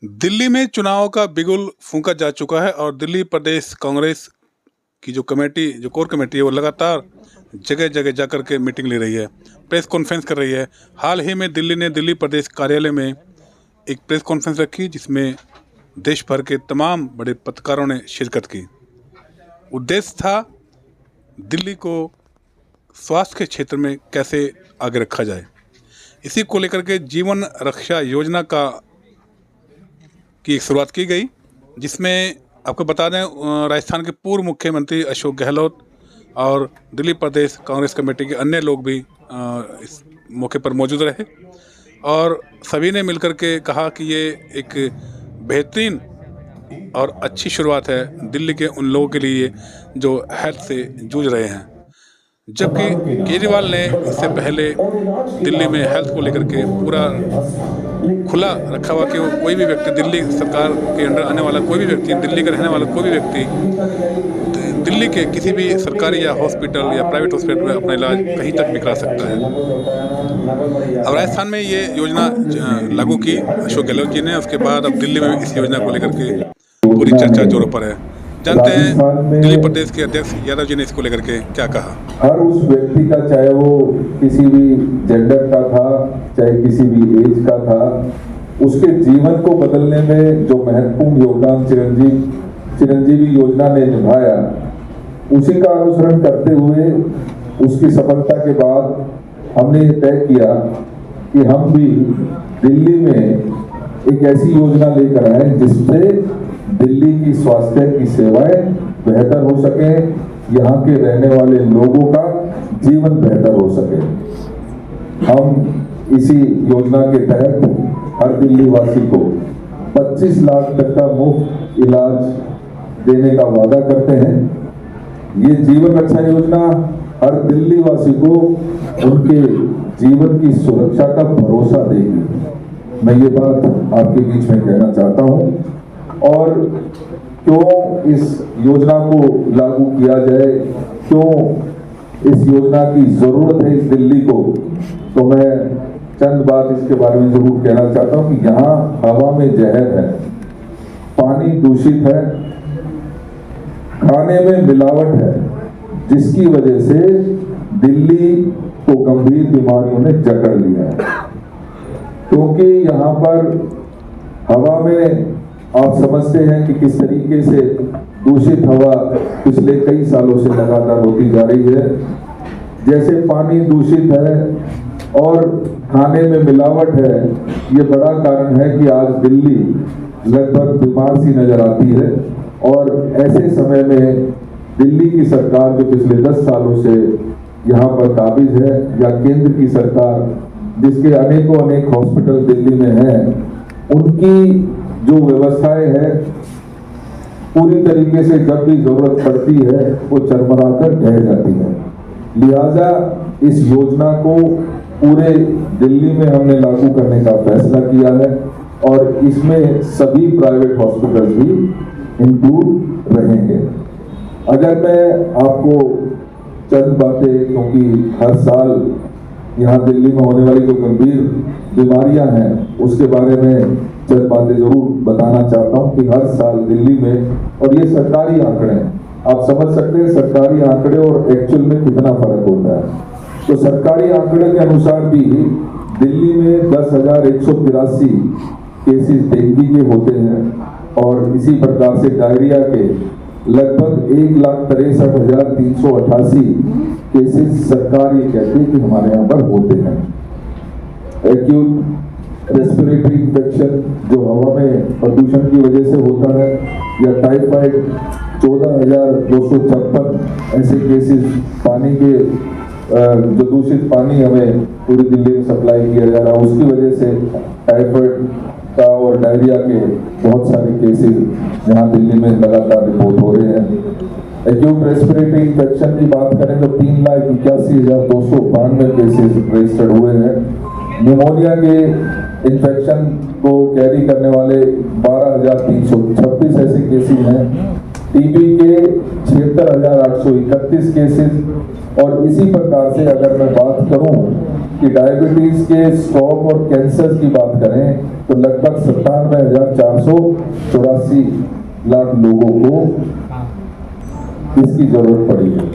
दिल्ली में चुनाव का बिगुल फूंका जा चुका है और दिल्ली प्रदेश कांग्रेस की जो कोर कमेटी है वो लगातार जगह जगह जाकर के मीटिंग ले रही है, प्रेस कॉन्फ्रेंस कर रही है। हाल ही में दिल्ली प्रदेश कार्यालय में एक प्रेस कॉन्फ्रेंस रखी जिसमें देश भर के तमाम बड़े पत्रकारों ने शिरकत की। उद्देश्य था दिल्ली को स्वास्थ्य के क्षेत्र में कैसे आगे रखा जाए। इसी को लेकर के जीवन रक्षा योजना की एक शुरुआत की गई, जिसमें आपको बता दें राजस्थान के पूर्व मुख्यमंत्री अशोक गहलोत और दिल्ली प्रदेश कांग्रेस कमेटी के अन्य लोग भी इस मौके पर मौजूद रहे और सभी ने मिलकर के कहा कि ये एक बेहतरीन और अच्छी शुरुआत है दिल्ली के उन लोगों के लिए जो हेल्थ से जूझ रहे हैं। जबकि केजरीवाल ने इससे पहले दिल्ली में हेल्थ को लेकर के पूरा खुला रखा हुआ कि कोई भी व्यक्ति दिल्ली सरकार के अंडर आने वाला कोई भी व्यक्ति, दिल्ली का रहने वाला कोई भी व्यक्ति दिल्ली के किसी भी सरकारी या हॉस्पिटल या प्राइवेट हॉस्पिटल में अपना इलाज कहीं तक भी करा सकता है। अब राजस्थान में ये योजना लागू की अशोक गहलोत जी ने, उसके बाद अब दिल्ली में इस योजना को लेकर के पूरी चर्चा जोरों पर है। जानते हैं दिल्ली प्रदेश के अध्यक्ष यादव जी ने इसको लेकर के क्या कहा। हर उस व्यक्ति का, चाहे वो किसी भी जेंडर का था, चाहे किसी भी एज का था, उसके जीवन को बदलने में जो महत्वपूर्ण योगदान चिरंजीवी योजना ने निभाया, उसी का अनुसरण करते हुए उसकी सफलता के बाद हमने ये तय किया कि हम भी दिल्ली में एक ऐसी योजना लेकर आए जिससे दिल्ली की स्वास्थ्य की सेवाएं बेहतर हो सके, यहाँ के रहने वाले लोगों का जीवन बेहतर हो सके। हम इसी योजना के तहत हर दिल्ली वासी को 25 लाख तक का मुफ्त इलाज देने का वादा करते हैं। ये जीवन रक्षा योजना हर दिल्ली वासी को उनके जीवन की सुरक्षा का भरोसा देगी। मैं ये बात आपके बीच में कहना चाहता हूँ। और क्यों इस योजना को लागू किया जाए, क्यों इस योजना की जरूरत है इस दिल्ली को, तो मैं चंद बात इसके बारे में जरूर कहना चाहता हूं कि यहाँ हवा में जहर है, पानी दूषित है, खाने में मिलावट है, जिसकी वजह से दिल्ली को गंभीर बीमारियों ने जकड़ लिया है। क्योंकि यहाँ पर हवा में आप समझते हैं कि किस तरीके से दूषित हवा पिछले कई सालों से लगातार होती जा रही है। जैसे पानी दूषित है और खाने में मिलावट है, ये बड़ा कारण है कि आज दिल्ली लगभग बीमार सी नजर आती है। और ऐसे समय में दिल्ली की सरकार जो पिछले 10 सालों से यहाँ पर काबिज है, या केंद्र की सरकार जिसके अनेक हॉस्पिटल दिल्ली में हैं, उनकी जो व्यवस्थाएं हैं पूरी तरीके से जब भी जरूरत पड़ती है वो चरमराकर ढह जाती है। लिहाजा इस योजना को पूरे दिल्ली में हमने लागू करने का फैसला किया है और इसमें सभी प्राइवेट हॉस्पिटल भी इंक्लूड रहेंगे। अगर मैं आपको चंद बातें, क्योंकि हर साल यहाँ दिल्ली में होने वाली जो गंभीर बीमारियां हैं उसके बारे में चंद बातें जरूर बताना चाहता हूं कि हर साल दिल्ली में, और ये सरकारी आंकड़े हैं, आप समझ सकते हैं सरकारी आंकड़े और एक्चुअल में कितना फर्क होता है। तो सरकारी आंकड़े के अनुसार भी दिल्ली में 10,183 केसेस डेंगू के होते हैं और इसी प्रकार से डायरिया के लगभग 1,63,388 केसेस सरकार ये कहती है कि हमारे यहाँ पर होते हैं। एक्यूट रेस्पिरेटरी इन्फेक्शन जो हवा में प्रदूषण की वजह से होता है, या टाइफाइड 14,256 ऐसे केसेस पानी के जो दूषित पानी हमें पूरी दिल्ली में सप्लाई किया जा रहा है उसकी वजह से टाइफाइड का और डायरिया के बहुत सारे केसेस यहाँ दिल्ली में लगातार रिपोर्ट हो रहे हैं। एक्यूट रेस्पिरेटरी इन्फेक्शन की बात करें तो 3,81,292 केसेस रजिस्टर्ड हुए हैं। निमोनिया के इन्फेक्शन को कैरी करने वाले 12,326 ऐसे केसेस हैं। टीबी के 76,831 केसेस। और इसी प्रकार से अगर मैं बात करूं कि डायबिटीज के, स्ट्रोक और कैंसर की बात करें तो लगभग 97,484 लाख लोगों को इसकी जरूरत पड़ी है।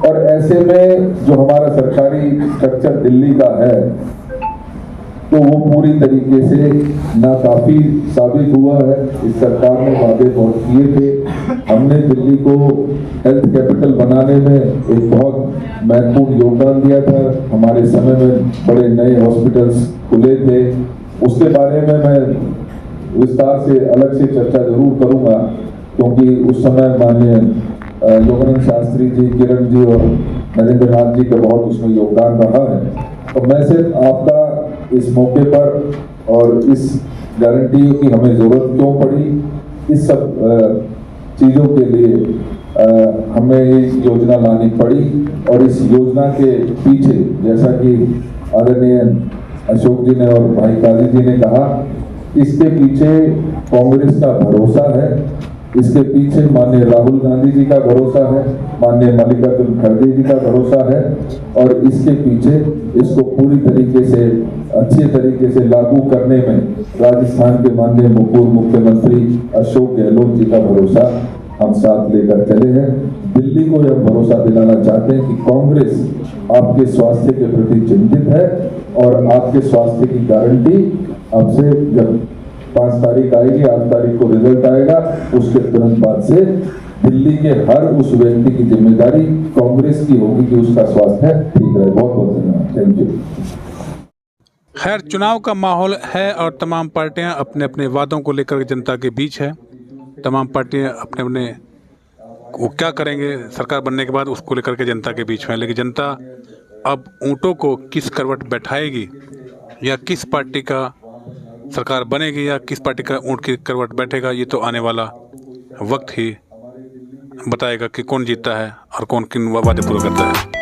और ऐसे में जो हमारा सरकारी स्ट्रक्चर दिल्ली का है तो वो पूरी तरीके से नाकाफी साबित हुआ है। इस सरकार ने वादे बहुत किए थे। हमने दिल्ली को हेल्थ कैपिटल बनाने में एक बहुत महत्वपूर्ण योगदान दिया था। हमारे समय में बड़े नए हॉस्पिटल्स खुले थे। उसके बारे में मैं विस्तार से अलग से चर्चा जरूर करूंगा, क्योंकि उस समय माननीय योगानंद शास्त्री जी, किरण जी और नरेंद्र नाथ जी का बहुत उसमें योगदान रहा है। तो मैं सिर्फ आपका इस मौके पर और इस गारंटियों की हमें जरूरत क्यों पड़ी, इस सब चीजों के लिए हमें ये योजना लानी पड़ी। और इस योजना के पीछे, जैसा कि आदरणीय अशोक जी ने और भाई काजी जी ने कहा, इसके पीछे कांग्रेस का भरोसा है, इसके पीछे माननीय राहुल गांधी जी का भरोसा है, माननीय मल्लिकार्जुन खड़गे जी का भरोसा है। और इसके पीछे इसको पूरी तरीके से अच्छे तरीके से लागू करने में राजस्थान के माननीय पूर्व मुख्यमंत्री अशोक गहलोत जी का भरोसा हम साथ लेकर चले हैं। दिल्ली को यह भरोसा दिलाना चाहते हैं कि कांग्रेस आपके स्वास्थ्य के प्रति चिंतित है और आपके स्वास्थ्य की गारंटी अब से जब 5 तारीख आएगी, 8 तारीख को रिजल्ट आएगा, उसके तुरंत बाद से दिल्ली के हर उस व्यक्ति की जिम्मेदारी कांग्रेस की होगी कि उसका स्वास्थ्य ठीक रहे। बहुत बहुत धन्यवाद। Thank you. खैर, चुनाव का माहौल है और तमाम पार्टियां अपने अपने वादों को लेकर जनता के बीच है। तमाम पार्टियां अपने अपने वो क्या करेंगे सरकार बनने के बाद उसको लेकर के जनता के बीच में। लेकिन जनता अब ऊँटों को किस करवट बैठाएगी, या किस पार्टी का सरकार बनेगी, या किस पार्टी का ऊँट की करवट बैठेगा, ये तो आने वाला वक्त ही बताएगा कि कौन जीतता है और कौन किन वादे पूरे करता है।